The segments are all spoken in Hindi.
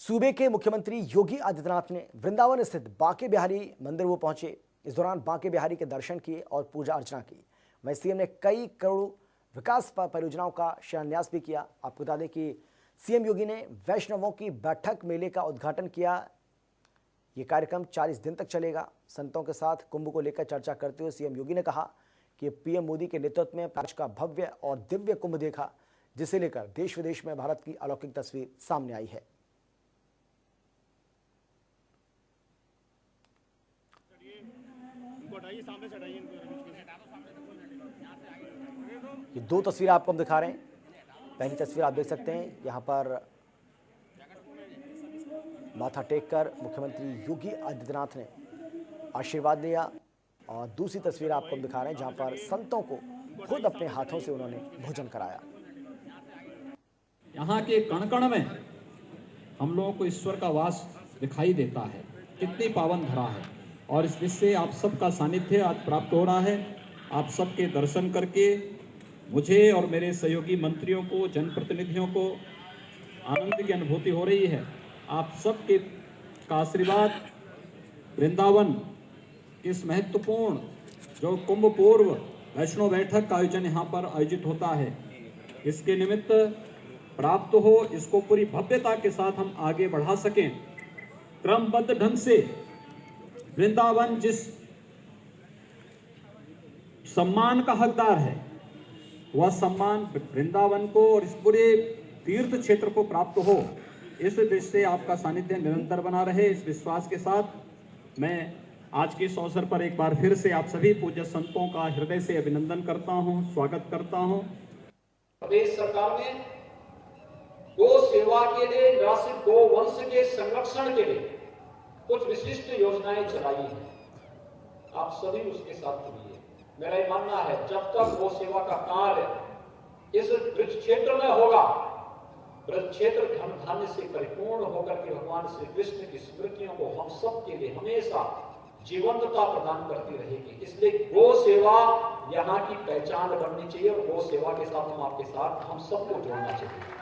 सूबे के मुख्यमंत्री योगी आदित्यनाथ ने वृंदावन स्थित बांके बिहारी मंदिर वो पहुंचे। इस दौरान बांके बिहारी के दर्शन किए और पूजा अर्चना की। वहीं सीएम ने कई करोड़ विकास परियोजनाओं का शिलान्यास भी किया। आपको बता दें कि सीएम योगी ने वैष्णवों की बैठक मेले का उद्घाटन किया। ये कार्यक्रम 40 दिन तक चलेगा। संतों के साथ कुंभ को लेकर चर्चा करते हुए सीएम योगी ने कहा कि पीएम मोदी के नेतृत्व में आज का भव्य और दिव्य कुंभ देखा, जिसे लेकर देश विदेश में भारत की अलौकिक तस्वीर सामने आई है। ये दो तस्वीरें आपको हम दिखा रहे हैं। पहली तस्वीर आप देख सकते हैं, यहाँ पर माथा टेककर मुख्यमंत्री योगी आदित्यनाथ ने आशीर्वाद लिया, और दूसरी तस्वीर आपको हम दिखा रहे हैं जहाँ पर संतों को खुद अपने हाथों से उन्होंने भोजन कराया। यहाँ के कण कण में हम लोगों को ईश्वर का वास दिखाई देता है। कितनी पावन धरा है, और इस विषय से आप सबका सानिध्य आज प्राप्त हो रहा है। आप सबके दर्शन करके मुझे और मेरे सहयोगी मंत्रियों को, जनप्रतिनिधियों को आनंद की अनुभूति हो रही है। आप सबके का आशीर्वाद वृंदावन इस महत्वपूर्ण जो कुंभ पूर्व वैष्णव बैठक का आयोजन यहाँ पर आयोजित होता है, इसके निमित्त प्राप्त हो, इसको पूरी भव्यता के साथ हम आगे बढ़ा सकें। क्रमबद्ध ढंग से वृंदावन जिस सम्मान का हकदार है, वह सम्मान वृंदावन को और इस पूरे तीर्थ क्षेत्र को प्राप्त हो, इस दृष्टि से आपका सानिध्य निरंतर बना रहे, इस विश्वास के साथ मैं आज के इस अवसर पर एक बार फिर से आप सभी पूज्य संतों का हृदय से अभिनंदन करता हूं, स्वागत करता हूं। प्रदेश सरकार ने गो सेवा के लिए, निराश्रित गो वंश के संरक्षण के लिए कुछ विशिष्ट योजनाएं चलाई हैं। आप सभी उसके साथ जुड़िए। मेरा ये मानना है, जब तक गो सेवा का कार्य इस ब्रज क्षेत्र में होगा, ब्रज क्षेत्र धन धान्य से परिपूर्ण होकर के भगवान श्री कृष्ण की स्मृतियों को हम सब के लिए हमेशा जीवंतता प्रदान करती रहेगी। इसलिए गो सेवा यहाँ की पहचान बननी चाहिए, और गो सेवा के साथ हम सबको जोड़ना चाहिए।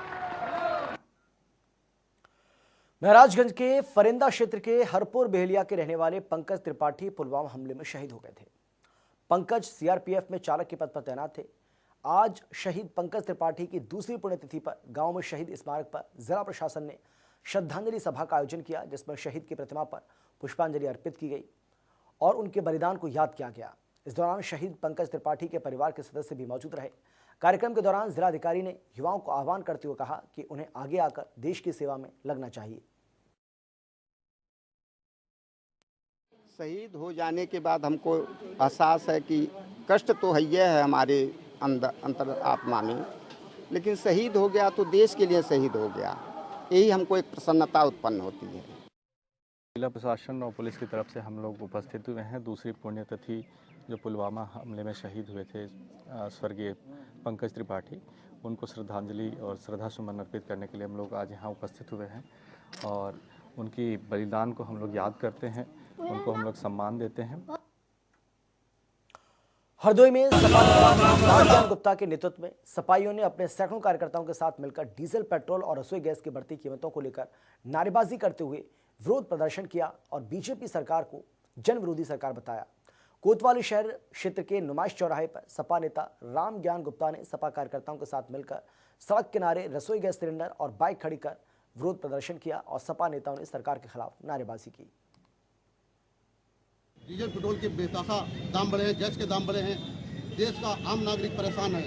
महराजगंज के फरेंदा क्षेत्र के हरपुर बेहलिया के रहने वाले पंकज त्रिपाठी पुलवामा हमले में शहीद हो गए थे। पंकज सीआरपीएफ में चालक के पद पर तैनात थे। आज शहीद पंकज त्रिपाठी की दूसरी पुण्यतिथि पर गांव में शहीद स्मारक पर जिला प्रशासन ने श्रद्धांजलि सभा का आयोजन किया, जिसमें शहीद की प्रतिमा पर पुष्पांजलि अर्पित की गई और उनके बलिदान को याद किया गया। इस दौरान शहीद पंकज त्रिपाठी के परिवार के सदस्य भी मौजूद रहे। कार्यक्रम के दौरान जिलाधिकारी ने युवाओं को आह्वान करते हुए कहा कि उन्हें आगे आकर देश की सेवा में लगना चाहिए। शहीद हो जाने के बाद हमको एहसास है कि कष्ट तो है हमारे अंतर आत्मा में, लेकिन शहीद हो गया तो देश के लिए शहीद हो गया, यही हमको एक प्रसन्नता उत्पन्न होती है। जिला प्रशासन और पुलिस की तरफ से हम लोग उपस्थित हुए हैं। दूसरी पुण्यतिथि जो पुलवामा हमले में शहीद हुए थे स्वर्गीय पंकज त्रिपाठी, उनको श्रद्धांजलि और श्रद्धा सुमन अर्पित करने के लिए हम लोग आज यहाँ उपस्थित हुए हैं, और उनकी बलिदान को हम लोग याद करते हैं, उनको हम लोग सम्मान देते हैं। हरदोई में सपा नेता गुप्ता के नेतृत्व में सपाइयों ने अपने सैकड़ों कार्यकर्ताओं के साथ मिलकर डीजल, पेट्रोल और रसोई गैस की बढ़ती कीमतों को लेकर नारेबाजी करते हुए विरोध प्रदर्शन किया और बीजेपी सरकार को जन विरोधी सरकार बताया। कोतवाली शहर क्षेत्र के नुमाइश चौराहे पर सपा नेता राम ज्ञान गुप्ता ने सपा कार्यकर्ताओं के साथ मिलकर सड़क किनारे रसोई गैस सिलेंडर और बाइक खड़ी कर विरोध प्रदर्शन किया और सपा नेताओं ने सरकार के खिलाफ नारेबाजी की। डीजल पेट्रोल के बेतहाशा दाम बढ़े हैं, गैस के दाम बढ़े हैं, देश का आम नागरिक परेशान है।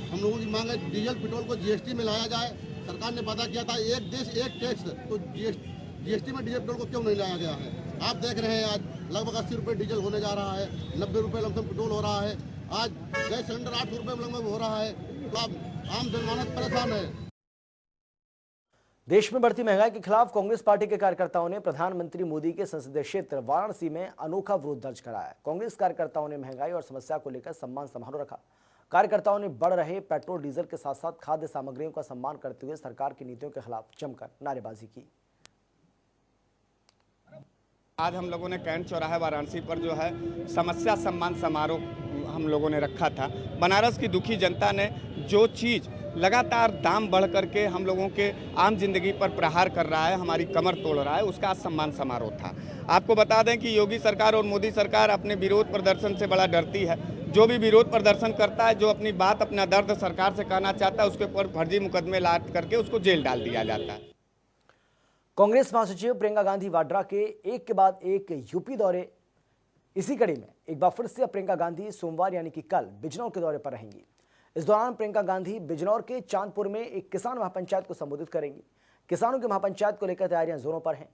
हम लोगों की मांग है डीजल पेट्रोल को जीएसटी में लाया जाए। सरकार ने वादा किया था एक देश एक टैक्स, तो जीएसटी में डीजल पेट्रोल को क्यों नहीं लाया गया है? आप देख रहे हैं आज लगभग 80 रुपये डीजल होने जा रहा है, 90 रुपये लमसम पेट्रोल हो रहा है, आज गैस सिलेंडर 8 रुपये लगभग हो रहा है, तो आप आम जनमानस परेशान है। देश में बढ़ती महंगाई के खिलाफ कांग्रेस पार्टी के कार्यकर्ताओं ने प्रधानमंत्री मोदी के संसदीय क्षेत्र वाराणसी में अनोखा विरोध दर्ज कराया। कांग्रेस कार्यकर्ताओं ने महंगाई और समस्या को लेकर सम्मान समारोह रखा। कार्यकर्ताओं ने बढ़ रहे पेट्रोल डीजल के साथ साथ खाद्य सामग्रियों का सम्मान करते हुए सरकार की नीतियों के खिलाफ जमकर नारेबाजी की। आज हम लोगों ने कैंट चौराहे वाराणसी पर जो है समस्या सम्मान समारोह हम लोगों ने रखा था। बनारस की दुखी जनता ने जो चीज़ लगातार दाम बढ़ करके हम लोगों के आम जिंदगी पर प्रहार कर रहा है, हमारी कमर तोड़ रहा है, उसका आज सम्मान समारोह था। आपको बता दें कि योगी सरकार और मोदी सरकार अपने विरोध प्रदर्शन से बड़ा डरती है। जो भी विरोध प्रदर्शन करता है, जो अपनी बात, अपना दर्द सरकार से कहना चाहता है, उसके ऊपर फर्जी मुकदमे लाद करके उसको जेल डाल दिया जाता है। कांग्रेस महासचिव प्रियंका गांधी वाड्रा के एक के बाद एक यूपी दौरे। इसी कड़ी में एक बार फिर से प्रियंका गांधी सोमवार यानी कि कल बिजनौर के दौरे पर रहेंगी। इस दौरान प्रियंका गांधी बिजनौर के चांदपुर में एक किसान महापंचायत को संबोधित करेंगी। किसानों की महापंचायत को लेकर तैयारियां जोरों पर हैं।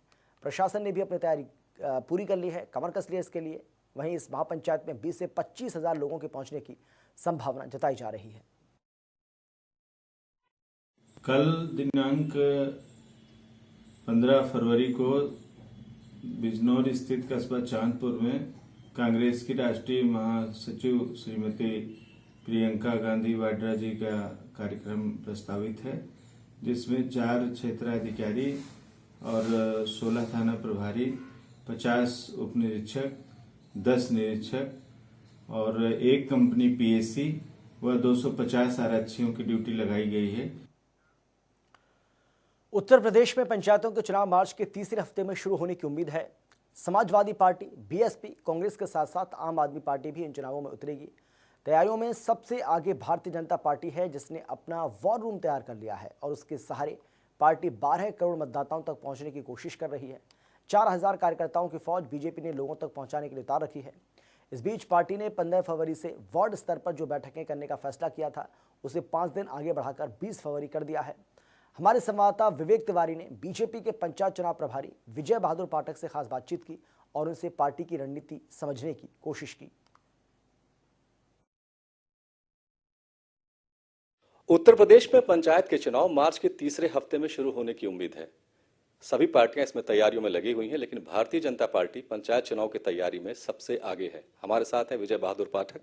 प्रशासन ने भी अपनी तैयारी पूरी कर ली है, कमर कस ली है इसके लिए। वहीं इस महापंचायत में 20 से 25 हजार लोगों के पहुंचने की संभावना जताई जा रही है। कल दिनांक 15 फरवरी को बिजनौर स्थित कस्बा चांदपुर में कांग्रेस की राष्ट्रीय महासचिव श्रीमती प्रियंका गांधी वाड्रा जी का कार्यक्रम प्रस्तावित है, जिसमें 4 क्षेत्राधिकारी और 16 थाना प्रभारी, 50 उप निरीक्षक, 10 निरीक्षक और 1 कंपनी पीएससी व 250 आरक्षियों की ड्यूटी लगाई गई है। उत्तर प्रदेश में पंचायतों के चुनाव मार्च के तीसरे हफ्ते में शुरू होने की उम्मीद है। समाजवादी पार्टी, बीएसपी, कांग्रेस के साथ साथ आम आदमी पार्टी भी इन चुनावों में उतरेगी। तैयारियों में सबसे आगे भारतीय जनता पार्टी है, जिसने अपना वॉर रूम तैयार कर लिया है और उसके सहारे पार्टी 12 करोड़ मतदाताओं तक पहुंचने की कोशिश कर रही है। 4000 कार्यकर्ताओं की फौज बीजेपी ने लोगों तक पहुंचाने के लिए उतार रखी है। इस बीच पार्टी ने 15 फरवरी से वार्ड स्तर पर जो बैठकें करने का फैसला किया था, उसे 5 दिन आगे बढ़ाकर 20 फरवरी कर दिया है। हमारे संवाददाता विवेक तिवारी ने बीजेपी के पंचायत चुनाव प्रभारी विजय बहादुर पाठक से खास बातचीत की और उनसे पार्टी की रणनीति समझने की कोशिश की। उत्तर प्रदेश में पंचायत के चुनाव मार्च के तीसरे हफ्ते में शुरू होने की उम्मीद है। सभी पार्टियां इसमें तैयारियों में लगी हुई हैं, लेकिन भारतीय जनता पार्टी पंचायत चुनाव की तैयारी में सबसे आगे है। हमारे साथ हैं विजय बहादुर पाठक,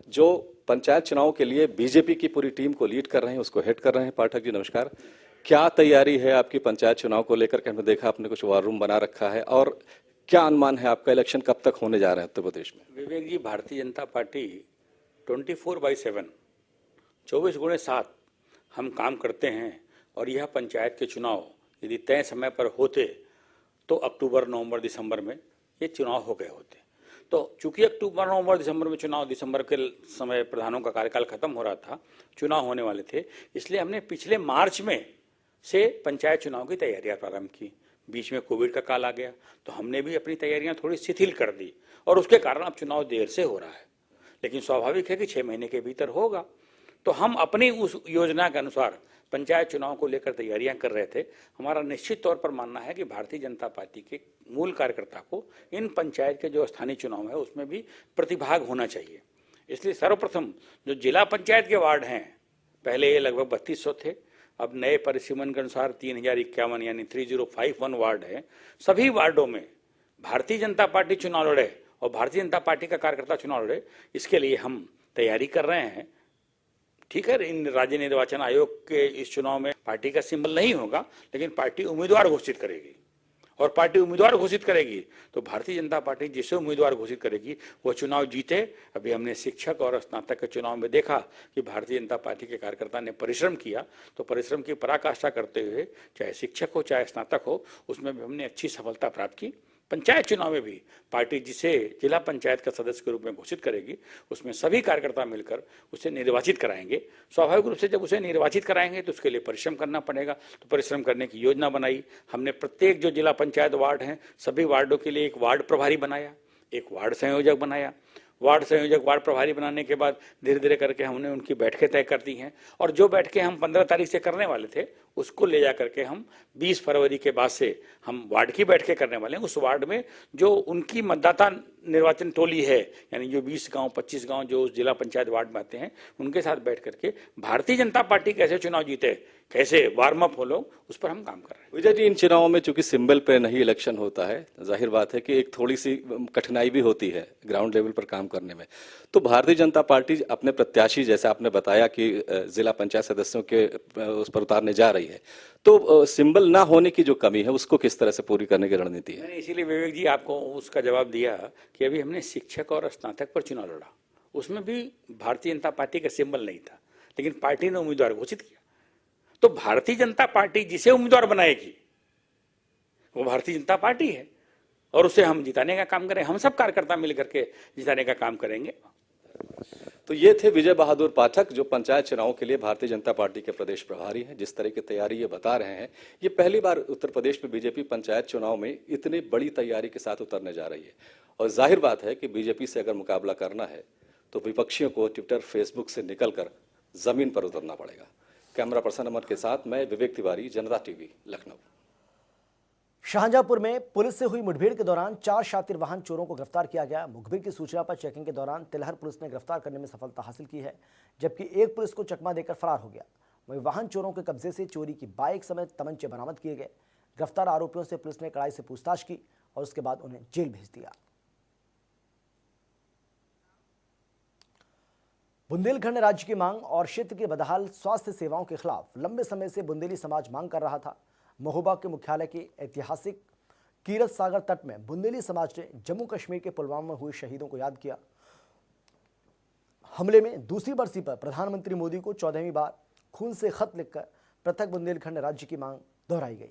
जो पंचायत चुनाव के लिए बीजेपी की पूरी टीम को लीड कर रहे हैं, उसको हेड कर रहे हैं। पाठक जी नमस्कार। क्या तैयारी है आपकी पंचायत चुनाव को लेकर के? हमने देखा आपने कुछ वार रूम बना रखा है, और क्या अनुमान है आपका, इलेक्शन कब तक होने जा रहे हैं उत्तर प्रदेश में? विवेक जी, भारतीय जनता पार्टी 24/7 24/7 हम काम करते हैं, और यह पंचायत के चुनाव यदि तय समय पर होते तो अक्टूबर, नवंबर, दिसंबर में ये चुनाव हो गए होते। तो चूंकि अक्टूबर, नवंबर, दिसंबर में चुनाव, दिसंबर के समय प्रधानों का कार्यकाल खत्म हो रहा था, चुनाव होने वाले थे, इसलिए हमने पिछले मार्च में से पंचायत चुनाव की तैयारियां प्रारंभ की। बीच में कोविड का काल आ गया, तो हमने भी अपनी तैयारियां थोड़ी शिथिल कर दी, और उसके कारण अब चुनाव देर से हो रहा है। लेकिन स्वाभाविक है कि 6 महीने के भीतर होगा। तो हम अपनी उस योजना के अनुसार पंचायत चुनाव को लेकर तैयारियां कर रहे थे। हमारा निश्चित तौर पर मानना है कि भारतीय जनता पार्टी के मूल कार्यकर्ता को इन पंचायत के जो स्थानीय चुनाव है उसमें भी प्रतिभाग होना चाहिए। इसलिए सर्वप्रथम जो जिला पंचायत के वार्ड हैं, पहले ये लगभग 3200 थे, अब नए परिसीमन के अनुसार 3051 यानी 3051 वार्ड है। सभी वार्डों में भारतीय जनता पार्टी चुनाव लड़े और भारतीय जनता पार्टी का कार्यकर्ता चुनाव लड़े, इसके लिए हम तैयारी कर रहे हैं। ठीक है, इन राज्य निर्वाचन आयोग के इस चुनाव में पार्टी का सिंबल नहीं होगा, लेकिन पार्टी उम्मीदवार घोषित करेगी, और पार्टी उम्मीदवार घोषित करेगी तो भारतीय जनता पार्टी जिसे उम्मीदवार घोषित करेगी वो चुनाव जीते। अभी हमने शिक्षक और स्नातक के चुनाव में देखा कि भारतीय जनता पार्टी के कार्यकर्ता ने परिश्रम किया, तो परिश्रम की पराकाष्ठा करते हुए चाहे शिक्षक हो चाहे स्नातक हो, उसमें भी हमने अच्छी सफलता प्राप्त की। पंचायत चुनाव में भी पार्टी जिसे जिला पंचायत का सदस्य के रूप में घोषित करेगी, उसमें सभी कार्यकर्ता मिलकर उसे निर्वाचित कराएंगे। स्वाभाविक रूप से जब उसे निर्वाचित कराएंगे तो उसके लिए परिश्रम करना पड़ेगा, तो परिश्रम करने की योजना बनाई हमने। प्रत्येक जो जिला पंचायत वार्ड हैं, सभी वार्डों के लिए एक वार्ड प्रभारी बनाया, एक वार्ड संयोजक बनाया। वार्ड संयोजक, वार्ड प्रभारी बनाने के बाद धीरे धीरे करके हमने उनकी बैठकें तय कर दी हैं, और जो बैठकें हम 15 तारीख से करने वाले थे उसको ले जा करके हम 20 फरवरी के बाद से हम वार्ड की बैठकें करने वाले हैं। उस वार्ड में जो उनकी मतदाता निर्वाचन टोली है, यानी जो 20 गांव 25 गांव जो उस जिला पंचायत वार्ड में आते हैं, उनके साथ बैठ करके भारतीय जनता पार्टी कैसे चुनाव जीते, कैसे वार्म अप हो लोग, उस पर हम काम कर रहे हैं। विजय जी, इन चुनावों में चूंकि सिंबल पे नहीं इलेक्शन होता है, जाहिर बात है कि एक थोड़ी सी कठिनाई भी होती है ग्राउंड लेवल पर काम करने में। तो भारतीय जनता पार्टी अपने प्रत्याशी, जैसे आपने बताया कि जिला पंचायत सदस्यों के उस पर उतारने जा रही है, तो सिंबल ना होने की जो कमी है उसको किस तरह से पूरी करने की रणनीति है? मैंने इसीलिए विवेक जी आपको उसका जवाब दिया कि अभी हमने शिक्षक और स्नातक पर चुनाव लड़ा, उसमें भी भारतीय जनता पार्टी का सिंबल नहीं था। लेकिन पार्टी ने उम्मीदवार घोषित किया। तो भारतीय जनता पार्टी जिसे उम्मीदवार बनाएगी वो भारतीय जनता पार्टी है और उसे हम जिताने का काम करें, हम सब कार्यकर्ता मिलकर के जिताने का काम करेंगे। तो ये थे विजय बहादुर पाठक, जो पंचायत चुनाव के लिए भारतीय जनता पार्टी के प्रदेश प्रभारी हैं। जिस तरह की तैयारी ये बता रहे हैं, ये पहली बार उत्तर प्रदेश में बीजेपी पंचायत चुनाव में इतनी बड़ी तैयारी के साथ उतरने जा रही है। और जाहिर बात है कि बीजेपी से अगर मुकाबला करना है तो विपक्षियों को ट्विटर, फेसबुक से निकलकर जमीन पर उतरना पड़ेगा। कैमरा पर्सन अमर के साथ मैं विवेक तिवारी, जनता टीवी, लखनऊ। शाहजहांपुर में पुलिस से हुई मुठभेड़ के दौरान 4 शातिर वाहन चोरों को गिरफ्तार किया गया। मुखबिर की सूचना पर चेकिंग के दौरान तिलहर पुलिस ने गिरफ्तार करने में सफलता हासिल की है, जबकि एक पुलिस को चकमा देकर फरार हो गया। वहीं वाहन चोरों के कब्जे से चोरी की बाइक समेत तमंचे बरामद किए गए। गिरफ्तार आरोपियों से पुलिस ने कड़ाई से पूछताछ की और उसके बाद उन्हें जेल भेज दिया। बुंदेलखंड राज्य की मांग और क्षेत्र की बदहाल स्वास्थ्य सेवाओं के खिलाफ लंबे समय से बुंदेली समाज मांग कर रहा था। महोबा के मुख्यालय के ऐतिहासिक कीरत सागर तट में बुंदेली समाज ने जम्मू कश्मीर के पुलवामा में हुए शहीदों को याद किया। हमले में दूसरी बरसी पर प्रधानमंत्री मोदी को 14वीं बार खून से खत लिखकर पृथक बुंदेलखंड राज्य की मांग दोहराई गई।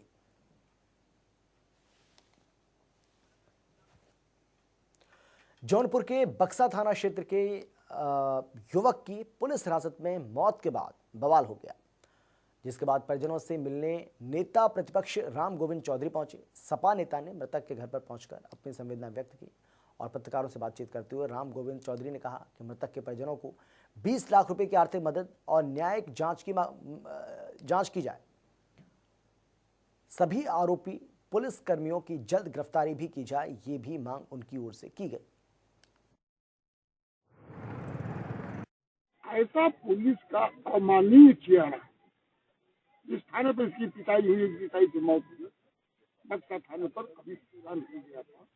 जौनपुर के बक्सा थाना क्षेत्र के युवक की पुलिस हिरासत में मौत के बाद बवाल हो गया, जिसके बाद परिजनों से मिलने नेता प्रतिपक्ष राम गोविंद चौधरी पहुंचे। सपा नेता ने मृतक के घर पर पहुंचकर अपनी संवेदना व्यक्त की और पत्रकारों से बातचीत करते हुए राम गोविंद चौधरी ने कहा कि मृतक के परिजनों को 20 लाख रुपए की आर्थिक मदद और न्यायिक जांच की जाए। सभी आरोपी पुलिस कर्मियों की जल्द गिरफ्तारी भी की जाए, ये भी मांग उनकी ओर से की गई। ऐसा पुलिस का अमानवीय किया है। जिस थाने पर इसकी पिटाई हुई, पिटाई की मौत हुई, बक्सा थाने पर कभी पूरा नहीं गया था।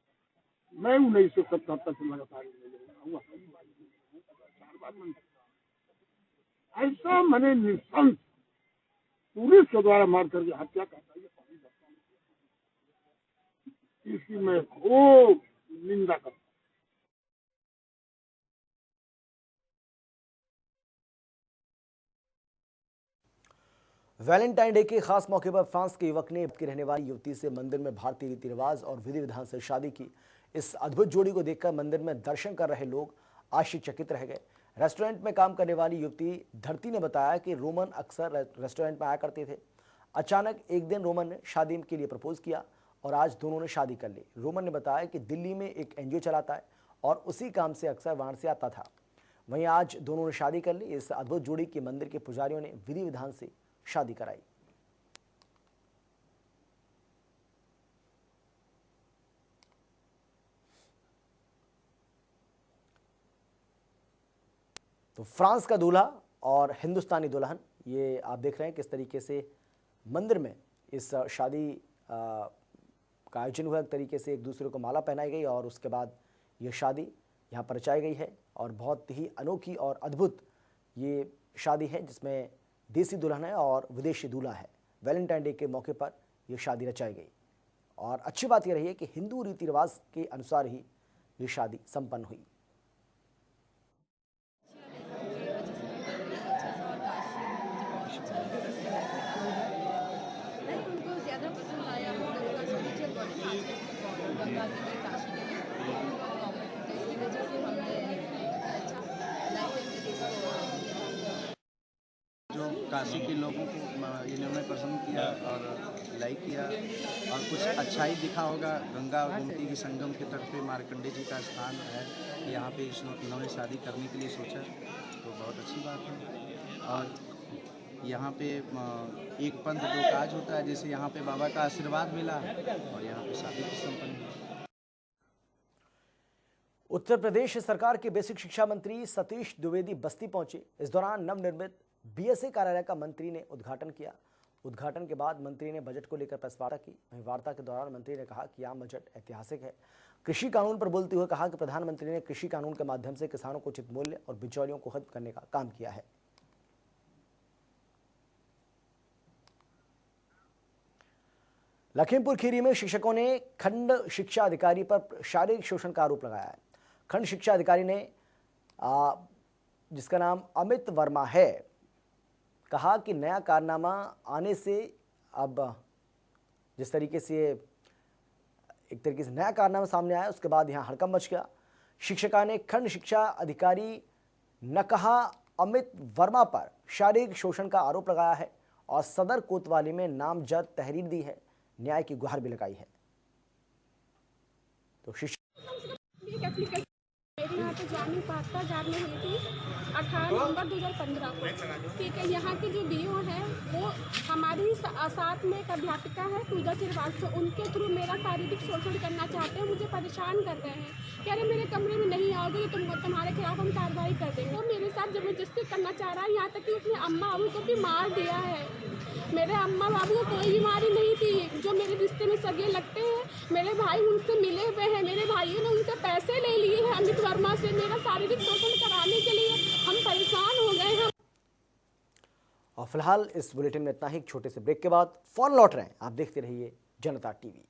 मैं 1977 से लगातार हुआ 4 बार मंत्री। ऐसा मैंने निशंस पुलिस के द्वारा मार करके हत्या करता है, इसकी मैं खूब निंदा करता हूँ। वैलेंटाइन डे के खास मौके पर फ्रांस के युवक ने की रहने वाली युवती से मंदिर में भारतीय रीति रिवाज और विधि विधान से शादी की। इस अद्भुत जोड़ी को देखकर मंदिर में दर्शन कर रहे लोग आश्चर्यचकित रह गए। रेस्टोरेंट में काम करने वाली युवती धरती ने बताया कि रोमन अक्सर रेस्टोरेंट में आया करते थे। अचानक एक दिन रोमन ने शादी के लिए प्रपोज किया और आज दोनों ने शादी कर ली। रोमन ने बताया कि दिल्ली में एक एनजीओ चलाता है और उसी काम से अक्सर वहां से आता था। वहीं आज दोनों ने शादी कर ली। इस अद्भुत जोड़ी की मंदिर के पुजारियों ने विधि विधान से शादी कराई। तो फ्रांस का दूल्हा और हिंदुस्तानी दुल्हन, ये आप देख रहे हैं किस तरीके से मंदिर में इस शादी का आयोजन हुआ। एक तरीके से एक दूसरे को माला पहनाई गई और उसके बाद ये शादी यहाँ पर रचाई गई है और बहुत ही अनोखी और अद्भुत ये शादी है, जिसमें देसी दुल्हन है और विदेशी दूल्हा है। वैलेंटाइन डे के मौके पर यह शादी रचाई गई और अच्छी बात यह रही है कि हिंदू रीति रिवाज के अनुसार ही ये शादी संपन्न हुई। जो काशी के लोगों को इन्होंने पसंद किया और लाइक किया और कुछ अच्छा ही दिखा होगा। गंगा और गोमती के संगम के तट पे मार्कंडे जी का स्थान है, यहाँ पे इन्होंने शादी करने के लिए सोचा, तो बहुत अच्छी बात है। और यहाँ पे एक पंथ दो काज होता है, जैसे यहाँ पे बाबा का आशीर्वाद मिला और यहाँ पे शादी भी संपन्न हुई। उत्तर प्रदेश सरकार के बेसिक शिक्षा मंत्री सतीश द्विवेदी बस्ती पहुंचे। इस दौरान नवनिर्मित बीएसए कार्यालय का मंत्री ने उद्घाटन किया। उद्घाटन के बाद मंत्री ने बजट को लेकर प्रेस वार्ता की। वहीं वार्ता के दौरान मंत्री ने कहा कि आम बजट ऐतिहासिक है। कृषि कानून पर बोलते हुए कहा कि प्रधानमंत्री ने कृषि कानून के माध्यम से किसानों को उचित मूल्य और बिचौलियों को खत्म करने का काम किया है। लखीमपुर खीरी में शिक्षकों ने खंड शिक्षा अधिकारी पर शारीरिक शोषण का आरोप लगाया है। खंड शिक्षा अधिकारी ने जिसका नाम अमित वर्मा है, कहा कि नया कारनामा आने से अब जिस तरीके से एक तरीके से नया कारनामा सामने आया, उसके बाद यहाँ हड़कंप मच गया। शिक्षिका ने खंड शिक्षा अधिकारी नकहा अमित वर्मा पर शारीरिक शोषण का आरोप लगाया है और सदर कोतवाली में नामजद तहरीर दी है, न्याय की गुहार भी लगाई है। तो मेरे यहाँ पे जामिन पात्रता जारी हुई थी 18 नवंबर 2015 को। ठीक है, यहाँ की जो बीओ है वो हमारी साथ में एक अध्यापिका है पूजा श्रीवास्तव, उनके थ्रू मेरा शारीरिक शोषण करना चाहते हैं, मुझे परेशान कर रहे हैं। कह रहे मेरे कमरे में नहीं आओगे तो तुम्हारे खिलाफ हम कार्रवाई कर देंगे। तो मेरे साथ जबरदस्ती करना चाह रहा है, यहाँ तक कि उसने अम्मा बाबू को भी मार दिया है। मेरे अम्मा बाबू को कोई बीमारी नहीं थी, जो मेरे रिश्ते में सगे लगते हैं, मेरे भाई उनसे मिले हुए हैं, मेरे भाइयों ने उनसे पैसे ले लिए हैं अमित वर्मा से मेरा शारीरिक शोषण कराने के लिए। हम परेशान हो गए हैं। और फिलहाल इस बुलेटिन में इतना ही। एक छोटे से ब्रेक के बाद फौरन लौट रहे हैं। आप देखते रहिए जनता टीवी।